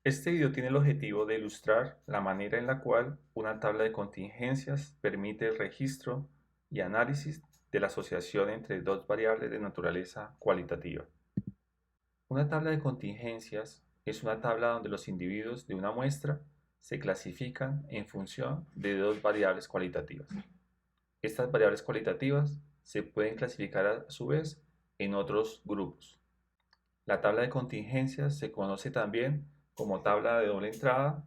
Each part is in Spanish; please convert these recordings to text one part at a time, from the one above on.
Este video tiene el objetivo de ilustrar la manera en la cual una tabla de contingencias permite el registro y análisis de la asociación entre dos variables de naturaleza cualitativa. Una tabla de contingencias es una tabla donde los individuos de una muestra se clasifican en función de dos variables cualitativas. Estas variables cualitativas se pueden clasificar a su vez en otros grupos. La tabla de contingencias se conoce también como tabla de doble entrada,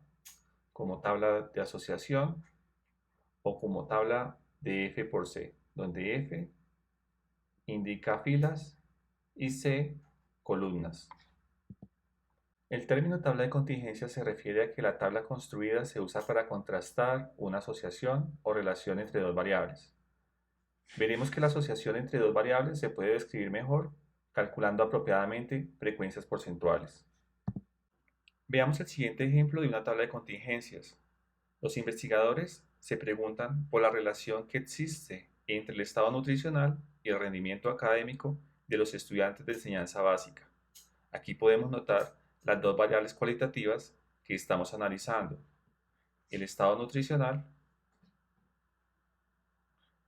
como tabla de asociación o como tabla de F por C, donde F indica filas y C columnas. El término tabla de contingencias se refiere a que la tabla construida se usa para contrastar una asociación o relación entre dos variables. Veremos que la asociación entre dos variables se puede describir mejor calculando apropiadamente frecuencias porcentuales. Veamos el siguiente ejemplo de una tabla de contingencias. Los investigadores se preguntan por la relación que existe entre el estado nutricional y el rendimiento académico de los estudiantes de enseñanza básica. Aquí podemos notar las dos variables cualitativas que estamos analizando, el estado nutricional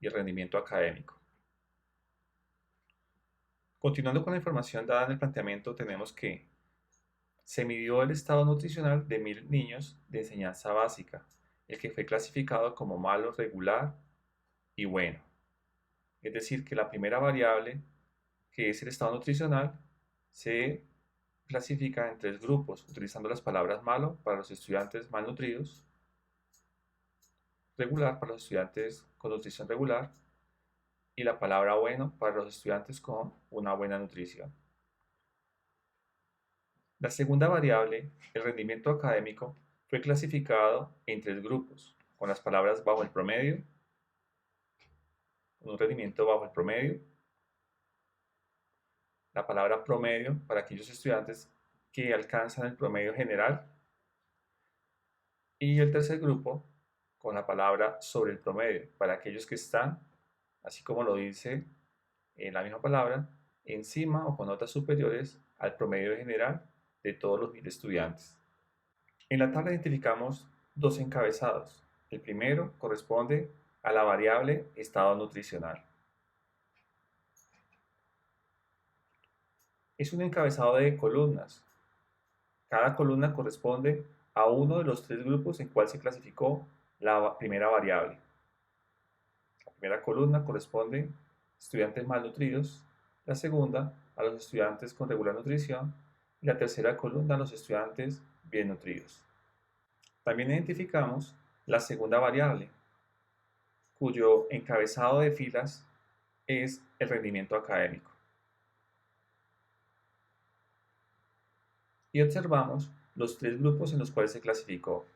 y el rendimiento académico. Continuando con la información dada en el planteamiento, tenemos que se midió el estado nutricional de 1000 niños de enseñanza básica, el que fue clasificado como malo, regular y bueno. Es decir, que la primera variable, que es el estado nutricional, se clasifica en tres grupos, utilizando las palabras malo para los estudiantes malnutridos, regular para los estudiantes con nutrición regular y la palabra bueno para los estudiantes con una buena nutrición. La segunda variable, el rendimiento académico, fue clasificado en tres grupos, con las palabras bajo el promedio, con un rendimiento bajo el promedio, la palabra promedio para aquellos estudiantes que alcanzan el promedio general, y el tercer grupo con la palabra sobre el promedio para aquellos que están, así como lo dice en la misma palabra, encima o con notas superiores al promedio general de todos los 1000 estudiantes. En la tabla identificamos dos encabezados. El primero corresponde a la variable estado nutricional. Es un encabezado de columnas. Cada columna corresponde a uno de los tres grupos en cual se clasificó la primera variable. La primera columna corresponde a estudiantes malnutridos, la segunda a los estudiantes con regular nutrición y la tercera columna a los estudiantes bien nutridos. También identificamos la segunda variable, cuyo encabezado de filas es el rendimiento académico. Y observamos los tres grupos en los cuales se clasificó.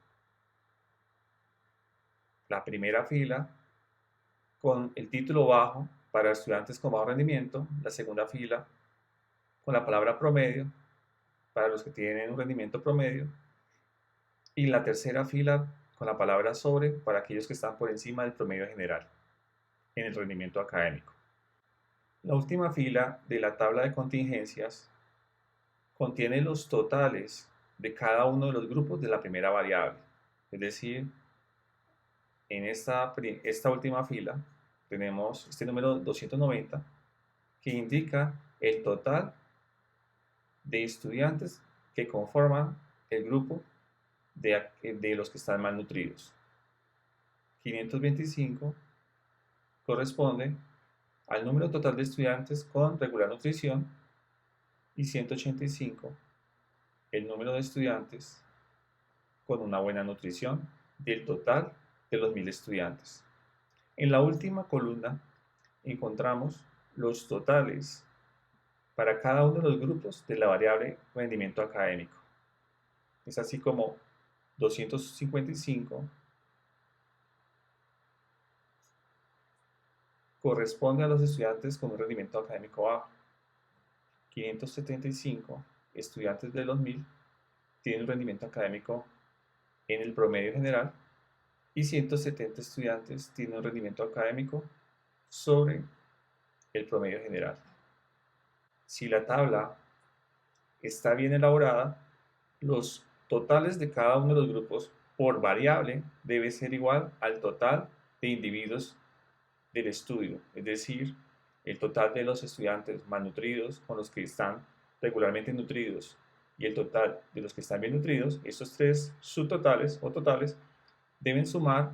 La primera fila con el título bajo para estudiantes con bajo rendimiento, la segunda fila con la palabra promedio para los que tienen un rendimiento promedio y la tercera fila con la palabra sobre para aquellos que están por encima del promedio general en el rendimiento académico. La última fila de la tabla de contingencias contiene los totales de cada uno de los grupos de la primera variable. Es decir, en esta última fila tenemos este número 290 que indica el total de estudiantes que conforman el grupo de los que están malnutridos. 525 corresponde al número total de estudiantes con regular nutrición y 185 el número de estudiantes con una buena nutrición del total de los 1000 estudiantes. En la última columna encontramos los totales para cada uno de los grupos de la variable rendimiento académico. Es así como 255 corresponde a los estudiantes con un rendimiento académico bajo. 575 estudiantes de los 1000 tienen un rendimiento académico en el promedio general y 170 estudiantes tienen un rendimiento académico sobre el promedio general. Si la tabla está bien elaborada, los totales de cada uno de los grupos por variable debe ser igual al total de individuos del estudio, es decir, el total de los estudiantes malnutridos con los que están regularmente nutridos y el total de los que están bien nutridos, estos tres subtotales o totales deben sumar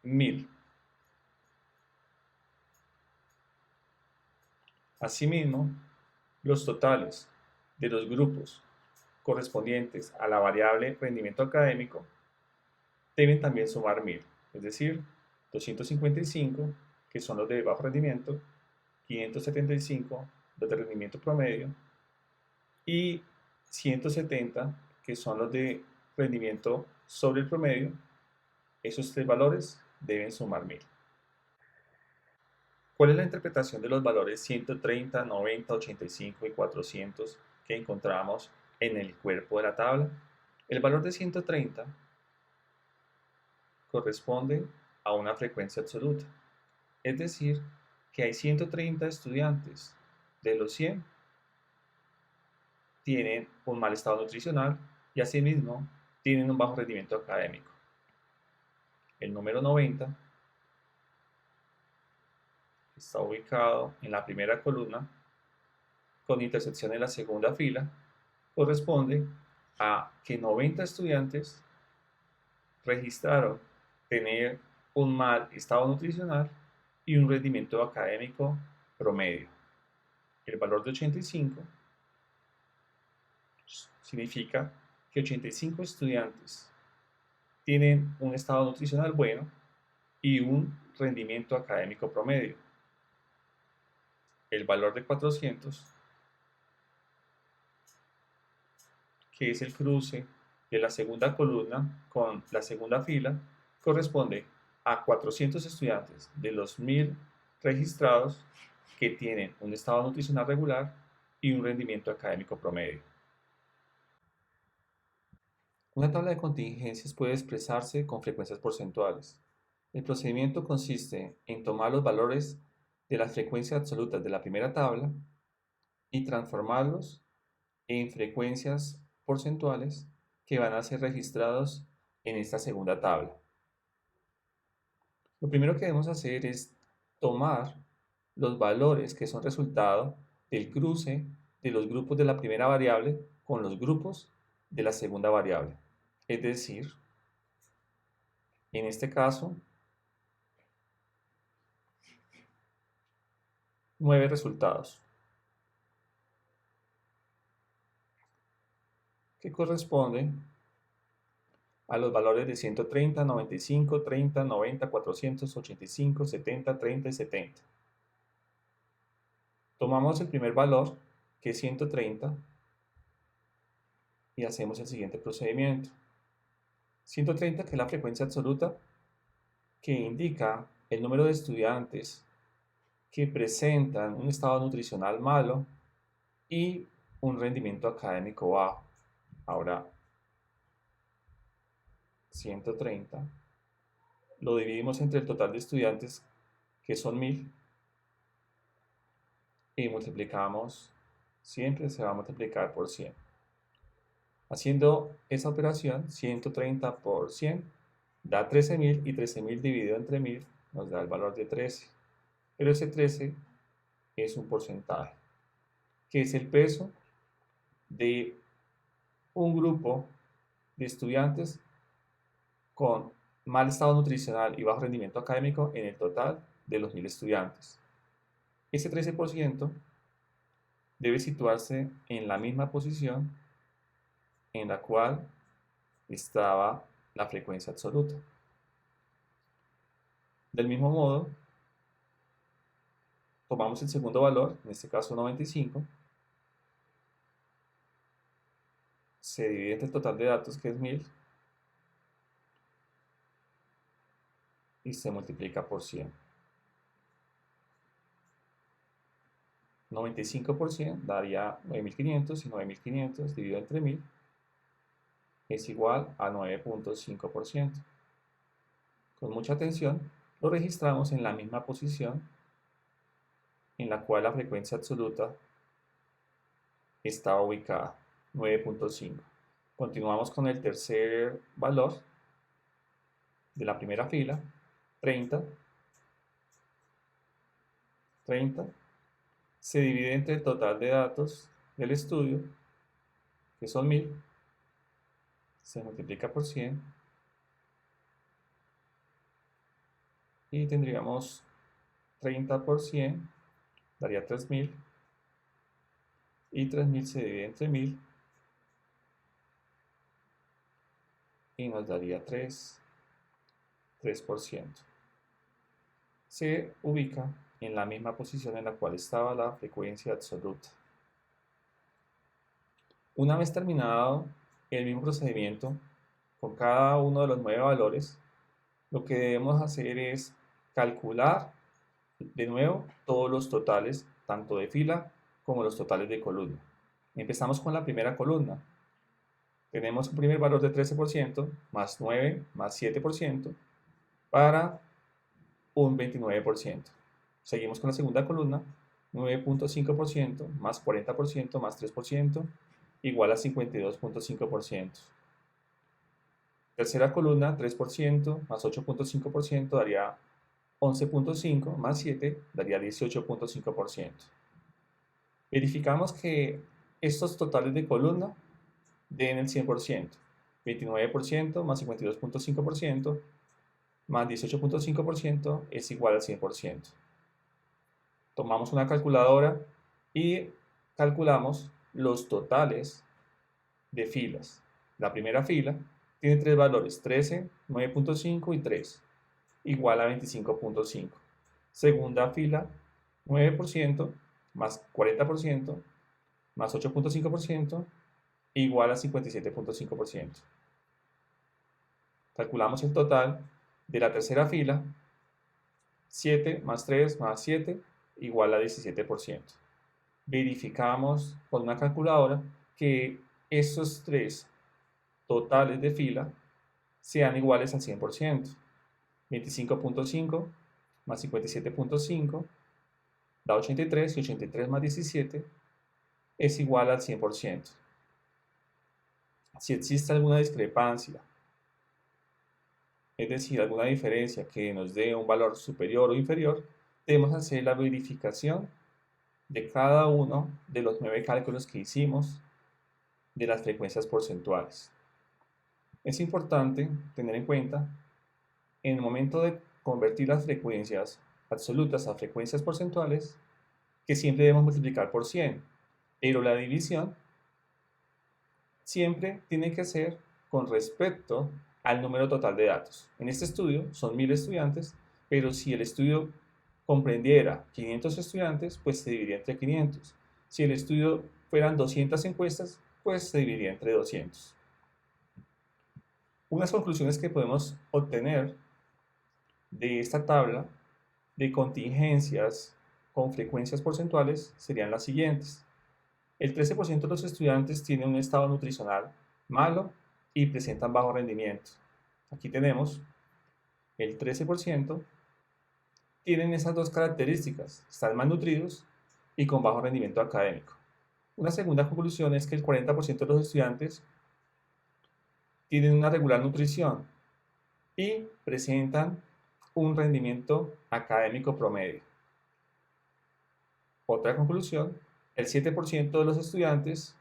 1000. Asimismo, los totales de los grupos correspondientes a la variable rendimiento académico deben también sumar 1000, es decir, 255, que son los de bajo rendimiento, 575, los de rendimiento promedio, y 170, que son los de rendimiento sobre el promedio. Esos tres valores deben sumar 1000. ¿Cuál es la interpretación de los valores 130, 90, 85 y 400 que encontramos en el cuerpo de la tabla? El valor de 130 corresponde a una frecuencia absoluta, es decir, que hay 130 estudiantes de los 100 tienen un mal estado nutricional y asimismo tienen un bajo rendimiento académico. El número 90 está ubicado en la primera columna con intersección en la segunda fila, corresponde a que 90 estudiantes registraron tener un mal estado nutricional y un rendimiento académico promedio. El valor de 85 significa que 85 estudiantes tienen un estado nutricional bueno y un rendimiento académico promedio. El valor de 400, que es el cruce de la segunda columna con la segunda fila, corresponde a 400 estudiantes de los 1000 registrados que tienen un estado nutricional regular y un rendimiento académico promedio. Una tabla de contingencias puede expresarse con frecuencias porcentuales. El procedimiento consiste en tomar los valores de las frecuencias absolutas de la primera tabla y transformarlos en frecuencias porcentuales que van a ser registrados en esta segunda tabla. Lo primero que debemos hacer es tomar los valores que son resultado del cruce de los grupos de la primera variable con los grupos de la segunda variable. Es decir, en este caso, 9 resultados, que corresponden a los valores de 130, 95, 30, 90, 400, 85, 70, 30 y 70. Tomamos el primer valor, que es 130, y hacemos el siguiente procedimiento. 130, que es la frecuencia absoluta, que indica el número de estudiantes que presentan un estado nutricional malo y un rendimiento académico bajo. Ahora, 130 lo dividimos entre el total de estudiantes, que son 1000, y multiplicamos, siempre se va a multiplicar por 100. Haciendo esa operación, 130 por 100 da 13.000, y 13.000 dividido entre 1000 nos da el valor de 13. Pero ese 13 es un porcentaje, que es el peso de un grupo de estudiantes con mal estado nutricional y bajo rendimiento académico en el total de los 1000 estudiantes. Ese 13% debe situarse en la misma posición en la cual estaba la frecuencia absoluta. Del mismo modo, tomamos el segundo valor, en este caso 95, se divide entre el total de datos, que es 1000, y se multiplica por 100. 95% daría 9500, y 9500 dividido entre 1000 es igual a 9.5%. Con mucha atención, lo registramos en la misma posición en la cual la frecuencia absoluta está ubicada, 9.5. Continuamos con el tercer valor de la primera fila, 30. 30 se divide entre el total de datos del estudio, que son 1000, se multiplica por 100 y tendríamos 30 por 100, daría 3000, y 3000 se divide entre 1000 y nos daría 3%. Se ubica en la misma posición en la cual estaba la frecuencia absoluta. Una vez terminado el mismo procedimiento con cada uno de los 9 valores, lo que debemos hacer es calcular de nuevo todos los totales, tanto de fila como los totales de columna. Empezamos con la primera columna. Tenemos un primer valor de 13%, más 9, más 7%, para un 29%. Seguimos con la segunda columna, 9.5%, más 40%, más 3%, igual a 52.5%. Tercera columna, 3%, más 8.5% daría 11.5, más 7 daría 18.5%. Verificamos que estos totales de columna den el 100%. 29% más 52.5% más 18.5% es igual al 100%. Tomamos una calculadora y calculamos los totales de filas. La primera fila tiene tres valores, 13, 9.5 y 3, igual a 25.5. Segunda fila, 9% más 40% más 8.5% igual a 57.5%. Calculamos el total de la tercera fila, 7 más 3 más 7 igual a 17%. Verificamos con una calculadora que estos tres totales de fila sean iguales al 100%. 25.5 más 57.5 da 83 y 83 más 17 es igual al 100%. Si existe alguna discrepancia, es decir, alguna diferencia que nos dé un valor superior o inferior, debemos hacer la verificación de cada uno de los 9 cálculos que hicimos de las frecuencias porcentuales. Es importante tener en cuenta, en el momento de convertir las frecuencias absolutas a frecuencias porcentuales, que siempre debemos multiplicar por 100, pero la división siempre tiene que ser con respecto al número total de datos. En este estudio son 1000 estudiantes, pero si el estudio comprendiera 500 estudiantes, pues se dividiría entre 500. Si el estudio fueran 200 encuestas, pues se dividiría entre 200. Unas conclusiones que podemos obtener de esta tabla de contingencias con frecuencias porcentuales serían las siguientes. El 13% de los estudiantes tiene un estado nutricional malo y presentan bajo rendimiento. Aquí tenemos el 13% tienen esas dos características, están malnutridos y con bajo rendimiento académico. Una segunda conclusión es que el 40% de los estudiantes tienen una regular nutrición y presentan un rendimiento académico promedio. Otra conclusión, el 7% de los estudiantes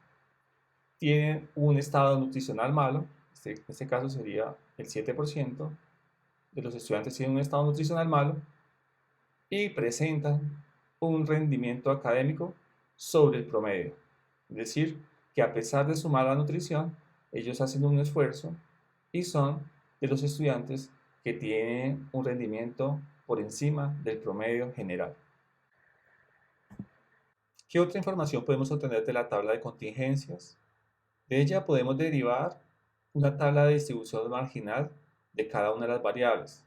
tienen un estado nutricional malo, en este caso sería el 7% de los estudiantes tienen un estado nutricional malo y presentan un rendimiento académico sobre el promedio. Es decir, que a pesar de su mala nutrición, ellos hacen un esfuerzo y son de los estudiantes que tienen un rendimiento por encima del promedio general. ¿Qué otra información podemos obtener de la tabla de contingencias? De ella podemos derivar una tabla de distribución marginal de cada una de las variables.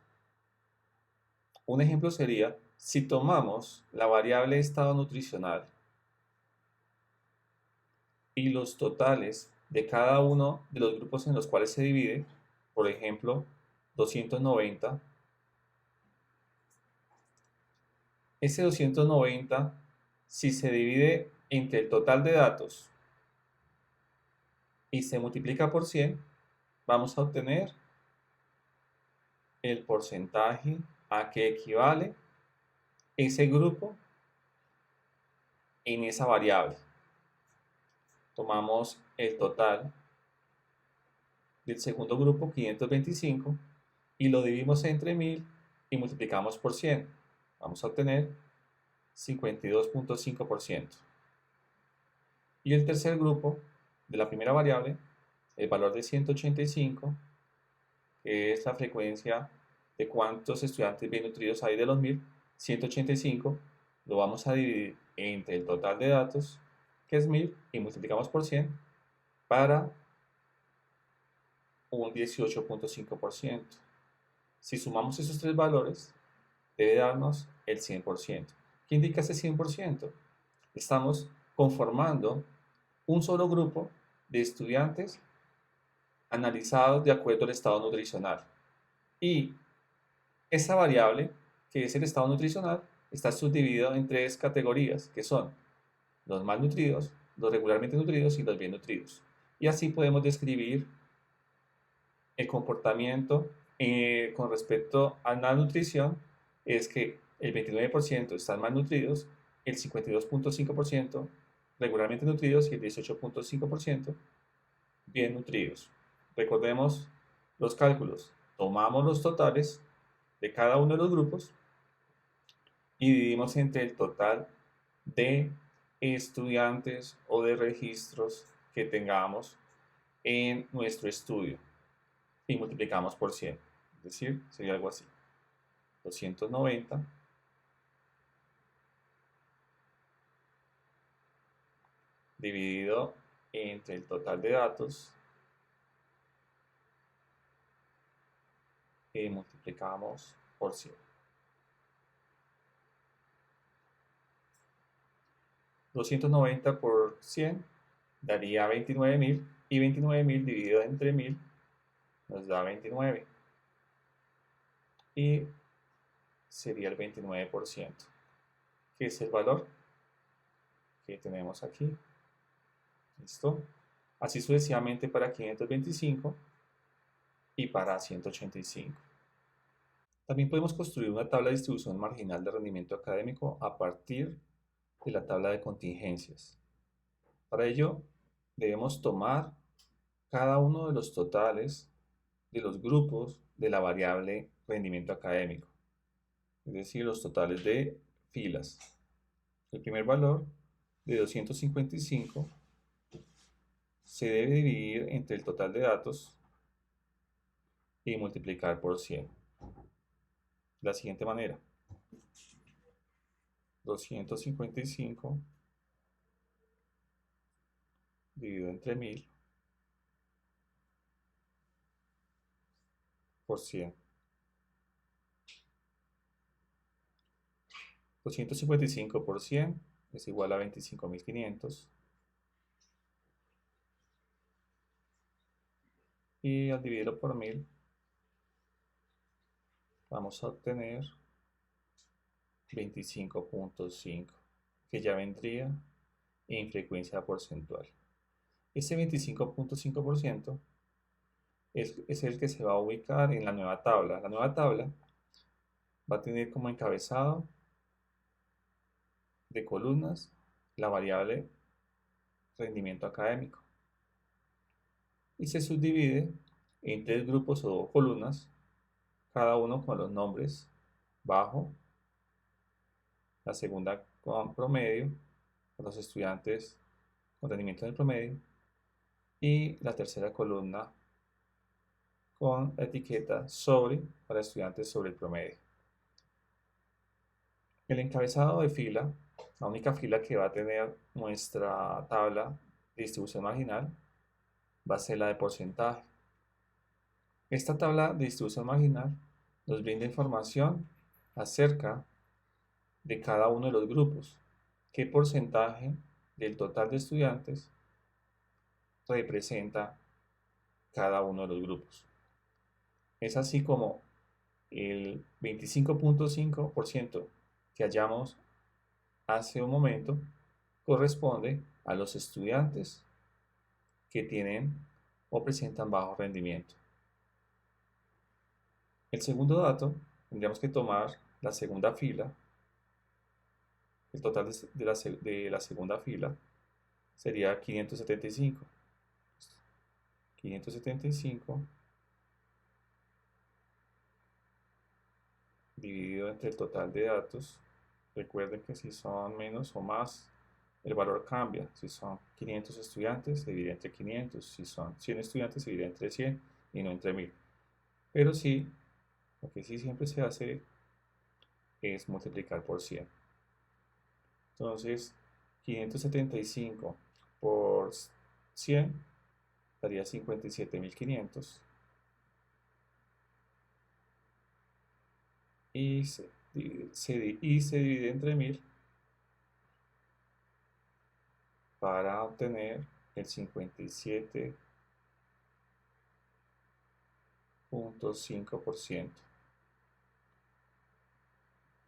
Un ejemplo sería, si tomamos la variable estado nutricional y los totales de cada uno de los grupos en los cuales se divide, por ejemplo, 290, ese 290, si se divide entre el total de datos y se multiplica por 100, vamos a obtener el porcentaje a que equivale ese grupo en esa variable. Tomamos el total del segundo grupo, 525, y lo dividimos entre 1000 y multiplicamos por 100. Vamos a obtener 52.5%. Y el tercer grupo de la primera variable, el valor de 185, que es la frecuencia de cuántos estudiantes bien nutridos hay de los 1000, 185, lo vamos a dividir entre el total de datos, que es 1000, y multiplicamos por 100 para un 18.5%. Si sumamos esos tres valores, debe darnos el 100%. ¿Qué indica ese 100%? Estamos conformando un solo grupo de estudiantes analizados de acuerdo al estado nutricional. Y esa variable, que es el estado nutricional, está subdividida en tres categorías, que son los malnutridos, los regularmente nutridos y los bien nutridos. Y así podemos describir el comportamiento con respecto a la nutrición, es que el 29% están malnutridos, el 52.5% regularmente nutridos y el 18.5% bien nutridos. Recordemos los cálculos. Tomamos los totales de cada uno de los grupos y dividimos entre el total de estudiantes o de registros que tengamos en nuestro estudio y multiplicamos por 100. Es decir, sería algo así. 290 dividido entre el total de datos y multiplicamos por 100. 290 por 100 daría 29.000 y 29.000 dividido entre 1000 nos da 29 y sería el 29%, que es el valor que tenemos aquí. ¿Listo? Así sucesivamente para 525 y para 185. También podemos construir una tabla de distribución marginal de rendimiento académico a partir de la tabla de contingencias. Para ello, debemos tomar cada uno de los totales de los grupos de la variable rendimiento académico, es decir, los totales de filas. El primer valor de 255 se debe dividir entre el total de datos y multiplicar por 100. De la siguiente manera: 255 dividido entre 1000 por 100. 255 por 100 es igual a 25.500. Y al dividirlo por 1000 vamos a obtener 25.5, que ya vendría en frecuencia porcentual. Ese 25.5% es el que se va a ubicar en la nueva tabla. La nueva tabla va a tener como encabezado de columnas la variable rendimiento académico y se subdivide en tres grupos o columnas, cada uno con los nombres bajo, la segunda con promedio, con los estudiantes con rendimiento en el promedio, y la tercera columna con la etiqueta sobre para estudiantes sobre el promedio. El encabezado de fila, la única fila que va a tener nuestra tabla de distribución marginal, va a ser la de porcentaje. Esta tabla de distribución marginal nos brinda información acerca de cada uno de los grupos, qué porcentaje del total de estudiantes representa cada uno de los grupos. Es así como el 25.5% que hallamos hace un momento corresponde a los estudiantes que tienen o presentan bajo rendimiento. El segundo dato, tendríamos que tomar la segunda fila. El total de la segunda fila sería 575. 575 dividido entre el total de datos. Recuerden que si son menos o más, el valor cambia. Si son 500 estudiantes, se divide entre 500. Si son 100 estudiantes, se divide entre 100 y no entre 1000. Pero sí, lo que sí siempre se hace es multiplicar por 100. Entonces, 575 por 100 daría 57.500. Y se divide entre 1000 para obtener el 57.5%.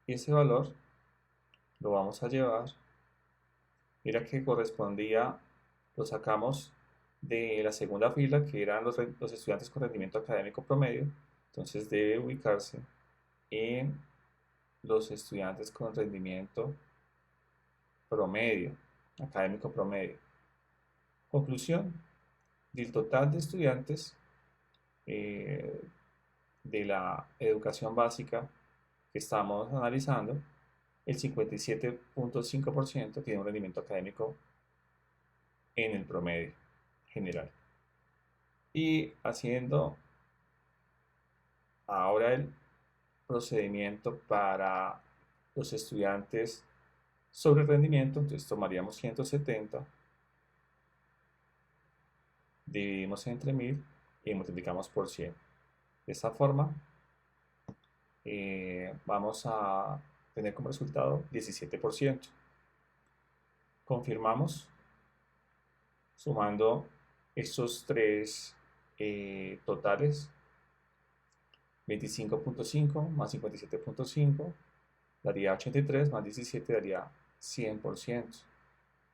Y ese valor lo vamos a llevar, mira que correspondía, lo sacamos de la segunda fila, que eran los estudiantes con rendimiento académico promedio, entonces debe ubicarse en los estudiantes con rendimiento promedio, académico promedio. Conclusión, del total de estudiantes de la educación básica que estamos analizando, el 57.5% tiene un rendimiento académico en el promedio general. Y haciendo ahora el procedimiento para los estudiantes sobre rendimiento, entonces tomaríamos 170, dividimos entre 1000 y multiplicamos por 100. De esta forma vamos a tener como resultado 17%. Confirmamos sumando estos tres totales, 25.5 más 57.5 daría 83, más 17 daría 100%. Es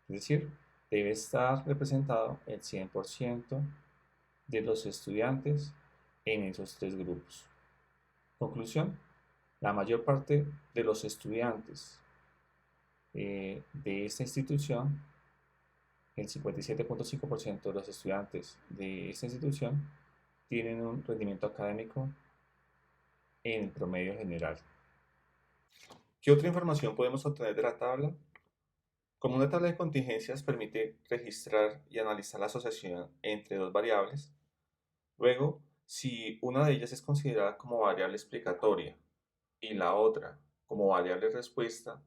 decir, debe estar representado el 100% de los estudiantes en esos tres grupos. Conclusión, la mayor parte de los estudiantes de esta institución, el 57.5% de los estudiantes de esta institución tienen un rendimiento académico en el promedio general. ¿Qué otra información podemos obtener de la tabla? Como una tabla de contingencias permite registrar y analizar la asociación entre dos variables, luego, si una de ellas es considerada como variable explicatoria y la otra como variable respuesta,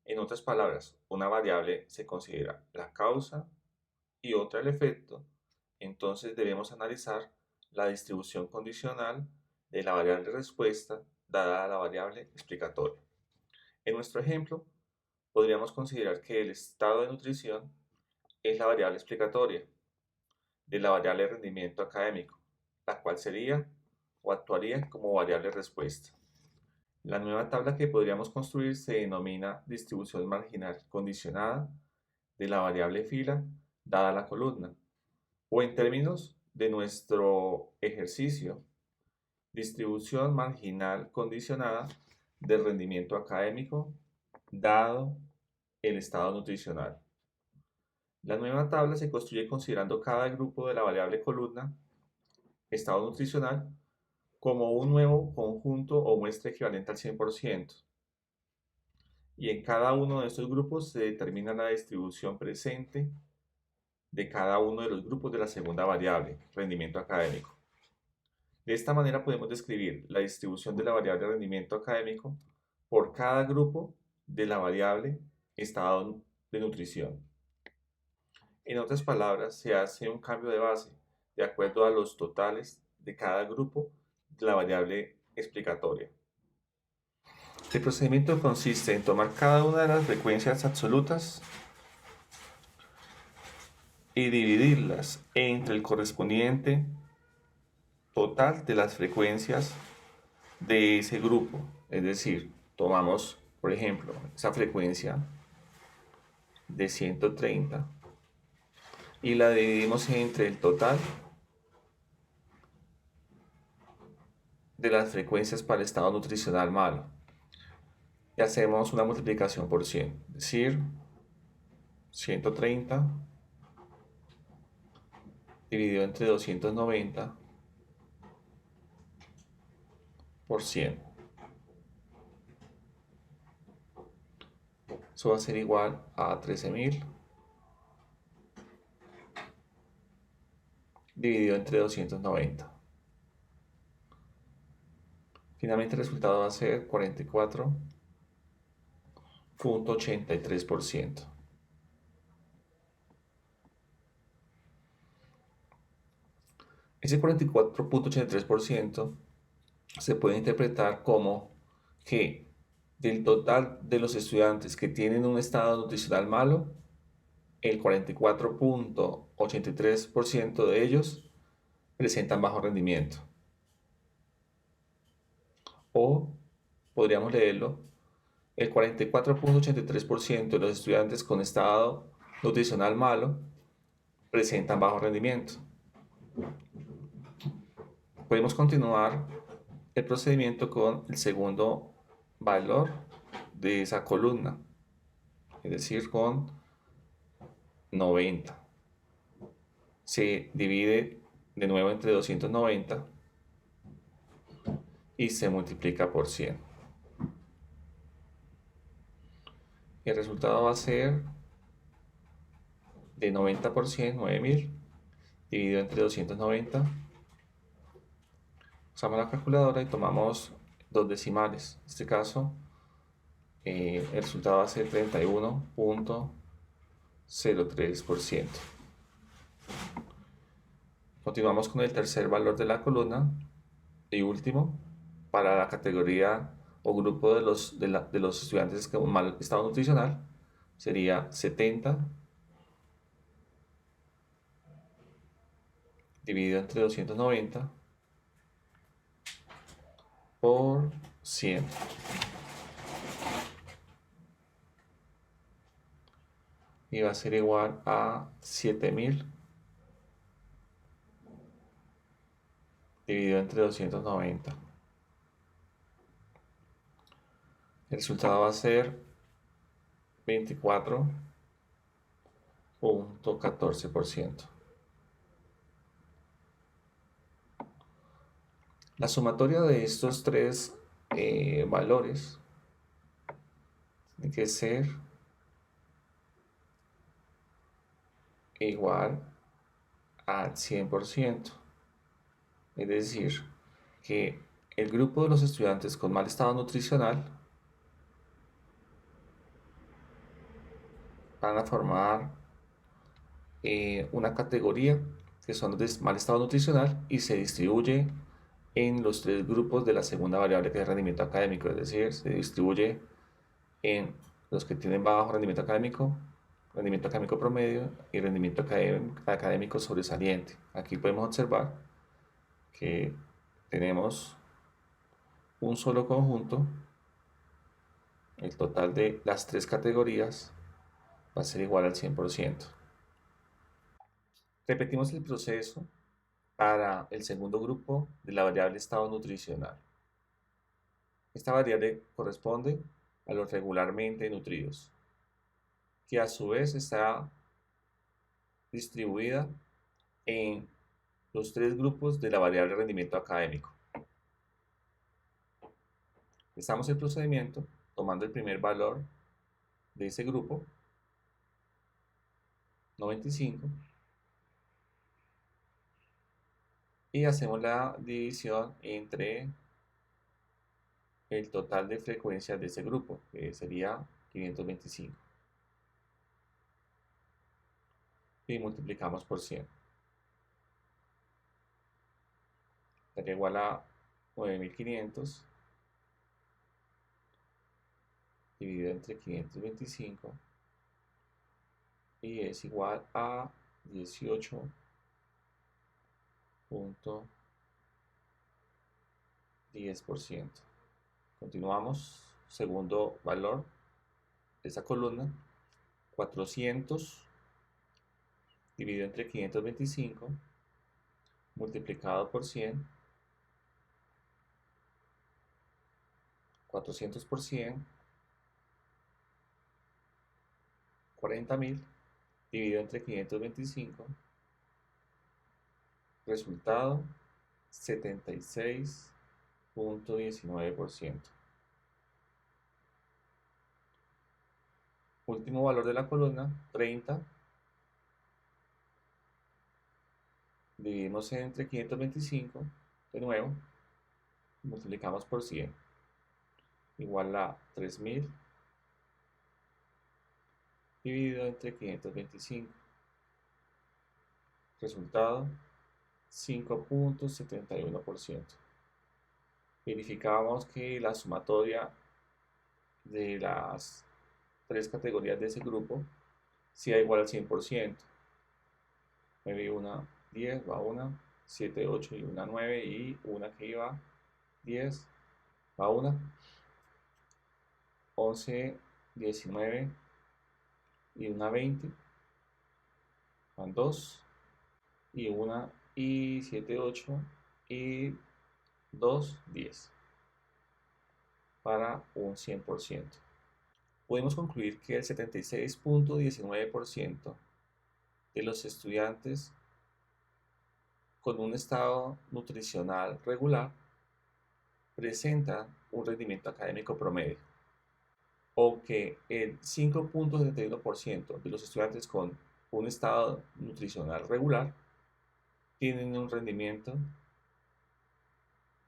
en otras palabras, una variable se considera la causa y otra el efecto, entonces debemos analizar la distribución condicional de la variable respuesta dada a la variable explicatoria. En nuestro ejemplo, podríamos considerar que el estado de nutrición es la variable explicatoria de la variable rendimiento académico, la cual sería o actuaría como variable respuesta. La nueva tabla que podríamos construir se denomina distribución marginal condicionada de la variable fila dada la columna, o en términos de nuestro ejercicio, distribución marginal condicionada del rendimiento académico dado el estado nutricional. La nueva tabla se construye considerando cada grupo de la variable columna, estado nutricional, como un nuevo conjunto o muestra equivalente al 100%. Y en cada uno de estos grupos se determina la distribución presente de cada uno de los grupos de la segunda variable, rendimiento académico. De esta manera podemos describir la distribución de la variable rendimiento académico por cada grupo de la variable estado de nutrición. En otras palabras, se hace un cambio de base de acuerdo a los totales de cada grupo de la variable explicatoria. El procedimiento consiste en tomar cada una de las frecuencias absolutas y dividirlas entre el correspondiente total de las frecuencias de ese grupo. Es decir, tomamos, por ejemplo, esa frecuencia de 130 y la dividimos entre el total de las frecuencias para el estado nutricional malo. Y hacemos una multiplicación por 100, es decir, 130 dividido entre 290 por 100. Eso va a ser igual a 13.000 dividido entre 290. Finalmente el resultado va a ser 44.83%. Ese 44.83% se puede interpretar como que del total de los estudiantes que tienen un estado nutricional malo, el 44.83% de ellos presentan bajo rendimiento. O podríamos leerlo, el 44.83% de los estudiantes con estado nutricional malo presentan bajo rendimiento. Podemos continuar el procedimiento con el segundo valor de esa columna, es decir, con 90. Se divide de nuevo entre 290 y se multiplica por 100. Y el resultado va a ser de 90 por 100, 9.000, dividido entre 290. Usamos la calculadora y tomamos dos decimales. En este caso, el resultado va a ser 31.03%. Continuamos con el tercer valor de la columna y último para la categoría o grupo de los estudiantes con mal estado nutricional sería 70 dividido entre 290 por 100. Y va a ser igual a 7.000 dividido entre 290. El resultado va a ser 24.14%. La sumatoria de estos tres valores tiene que ser igual al 100%. Es decir, que el grupo de los estudiantes con mal estado nutricional van a formar una categoría que son los de mal estado nutricional y se distribuye en los tres grupos de la segunda variable que es rendimiento académico, es decir, se distribuye en los que tienen bajo rendimiento académico promedio y rendimiento académico sobresaliente. Aquí podemos observar que tenemos un solo conjunto, el total de las tres categorías va a ser igual al 100%. Repetimos el proceso para el segundo grupo de la variable estado nutricional. Esta variable corresponde a los regularmente nutridos, que a su vez está distribuida en los tres grupos de la variable rendimiento académico. Empezamos el procedimiento tomando el primer valor de ese grupo, 95, y hacemos la división entre el total de frecuencias de ese grupo, que sería 525. Y multiplicamos por 100. Daría igual a 9.500 dividido entre 525 y es igual a 18.10%. Continuamos, segundo valor de esa columna, 400 dividido entre 525 multiplicado por 100 400 por 100, 40.000, dividido entre 525, resultado 76.19%. Último valor de la columna, 30, dividimos entre 525, de nuevo, multiplicamos por 100, igual a 3.000, dividido entre 525. Resultado, 5.71%. Verificamos que la sumatoria de las tres categorías de ese grupo sea igual al 100%. 9 y 1, 10, va 1, 7, 8 y 1, 9 y una que iba 10, va 1, 11, 19 y una 20, van 2 y 1 y 7, 8 y 2, 10 para un 100%. Podemos concluir que el 76.19% de los estudiantes con un estado nutricional regular presenta un rendimiento académico promedio, o que el 5.71% de los estudiantes con un estado nutricional regular tienen un rendimiento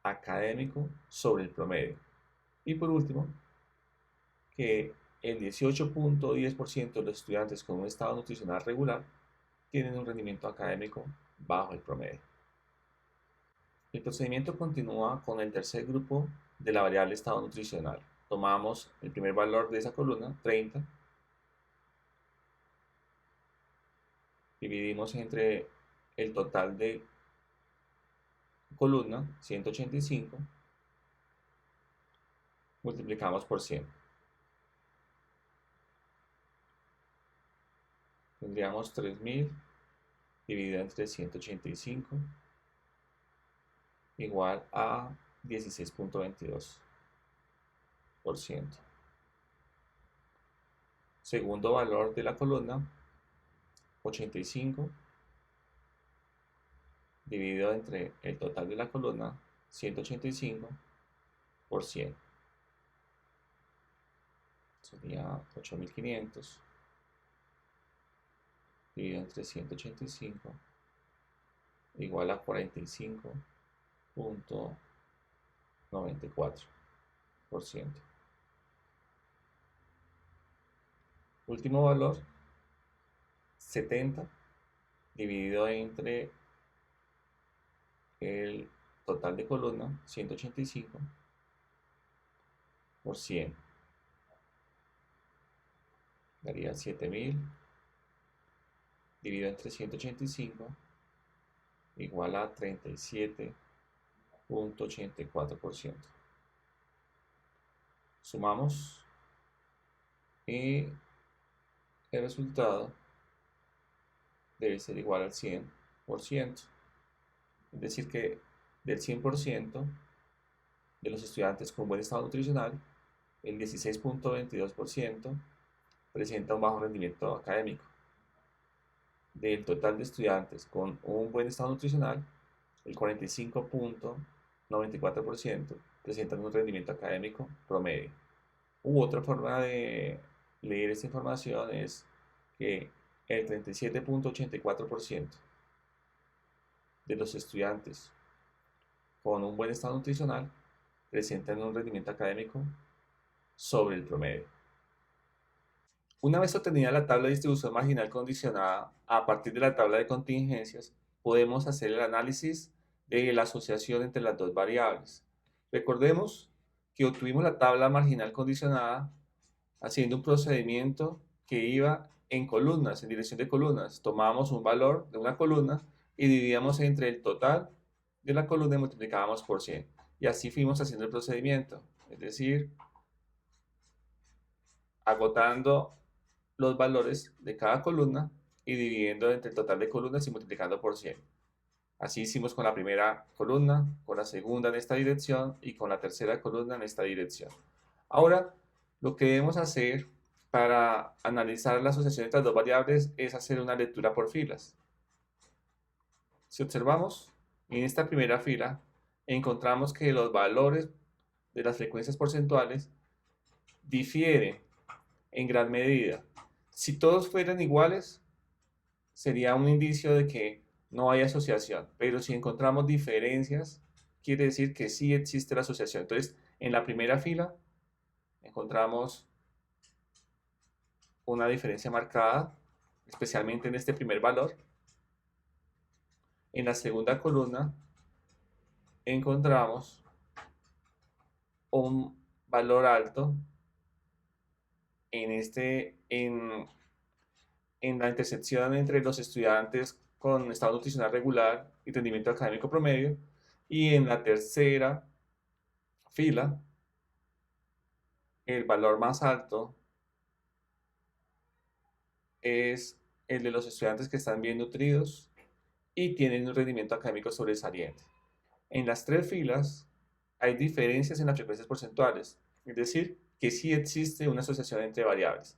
académico sobre el promedio. Y por último, que el 18.10% de los estudiantes con un estado nutricional regular tienen un rendimiento académico bajo el promedio. El procedimiento continúa con el tercer grupo de la variable estado nutricional. Tomamos el primer valor de esa columna, 30, dividimos entre el total de columna, 185, multiplicamos por 100. Tendríamos 3.000 dividido entre 185 igual a 16.22%. Segundo valor de la columna, 85 dividido entre el total de la columna, 185 por 100. Sería 8.500 dividido entre 185 igual a 45.94%. Último valor, 70 dividido entre el total de columna, 185 por 100. Daría 7.000 dividido entre 185 igual a 37.84%. Sumamos y el resultado debe ser igual al 100%. Es decir que del 100% de los estudiantes con buen estado nutricional, el 16.22% presenta un bajo rendimiento académico. Del total de estudiantes con un buen estado nutricional, el 45.94% presentan un rendimiento académico promedio. Otra forma de leer esta información es que el 37.84% de los estudiantes con un buen estado nutricional presentan un rendimiento académico sobre el promedio. Una vez obtenida la tabla de distribución marginal condicionada, a partir de la tabla de contingencias, podemos hacer el análisis de la asociación entre las dos variables. Recordemos que obtuvimos la tabla marginal condicionada haciendo un procedimiento que iba en columnas, en dirección de columnas. Tomábamos un valor de una columna y dividíamos entre el total de la columna y multiplicábamos por 100. Y así fuimos haciendo el procedimiento, es decir, agotando los valores de cada columna y dividiendo entre el total de columnas y multiplicando por 100. Así hicimos con la primera columna, con la segunda en esta dirección y con la tercera columna en esta dirección. Ahora, lo que debemos hacer para analizar la asociación entre las dos variables es hacer una lectura por filas. Si observamos, en esta primera fila encontramos que los valores de las frecuencias porcentuales difieren en gran medida. Si todos fueran iguales, sería un indicio de que no hay asociación, pero si encontramos diferencias, quiere decir que sí existe la asociación. Entonces, en la primera fila encontramos una diferencia marcada, especialmente en este primer valor. En la segunda columna encontramos un valor alto en la intersección entre los estudiantes con estado nutricional regular y rendimiento académico promedio. Y en la tercera fila, el valor más alto es el de los estudiantes que están bien nutridos y tienen un rendimiento académico sobresaliente. En las tres filas hay diferencias en las frecuencias porcentuales, es decir, que sí existe una asociación entre variables.